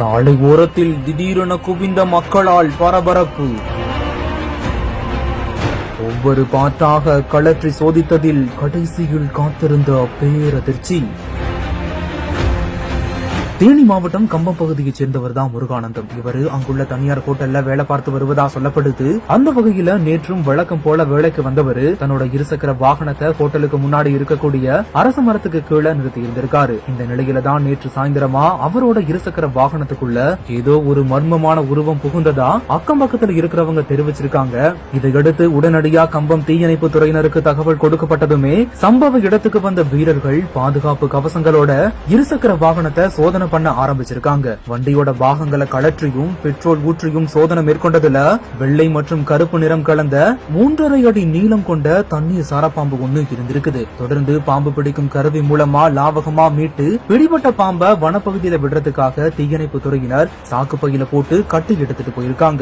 சாலை ஓரத்தில் திடீரென குவிந்த மக்களால் பரபரப்பு. ஒவ்வொரு பாட்டாக கழற்றி சோதித்ததில் கடைசியில் காத்திருந்த பேரதிர்ச்சி. தேனி மாவட்டம் கம்பம் பகுதியைச் சேர்ந்தவர் தான் முருகானந்தம். இவர் அங்குள்ள தனியார் ஹோட்டல்ல வேலை பார்த்து வருவதா சொல்லப்படுது. அந்த வகையில நேற்றும் வழக்கம் போல வேலைக்கு வந்தவர் தன்னோட இருசக்கர வாகனத்தை ஹோட்டலுக்கு முன்னாடி இருக்கக்கூடிய அரச மரத்துக்கு கீழே நிறுத்தி இருந்திருக்காரு. இந்த நிலையில தான் நேற்று சாயந்தரமா அவரோட இருசக்கர வாகனத்துக்குள்ள ஏதோ ஒரு மர்மமான உருவம் புகுந்ததா அக்கம் பக்கத்துல இருக்கிறவங்க தெரிவிச்சிருக்காங்க. இதையடுத்து உடனடியா கம்பம் தீயணைப்பு துறையினருக்கு தகவல் கொடுக்கப்பட்டதுமே சம்பவ இடத்துக்கு வந்த வீரர்கள் பாதுகாப்பு கவசங்களோட இருசக்கர வாகனத்தை சோதனை பண்ண ஆரம்பிச்சிருக்காங்க. வண்டியோட பாகங்களை கழற்றியும் பெட்ரோல் ஊற்றியும் சோதனை மேற்கொண்டதுல வெள்ளை மற்றும் கருப்பு நிறம் கலந்த 3.5 அடி நீளம் கொண்ட தண்ணீர் சாரப்பாம்பு ஒண்ணு இருந்திருக்குது. தொடர்ந்து பாம்பு பிடிக்கும் கருவி மூலமா லாவகமா மீட்டு பிடிபட்ட பாம்பை வனப்பகுதியில விடுறதுக்காக தீயணைப்பு துறையினர் சாக்கு பையில போட்டு கட்டி எடுத்துட்டு போயிருக்காங்க.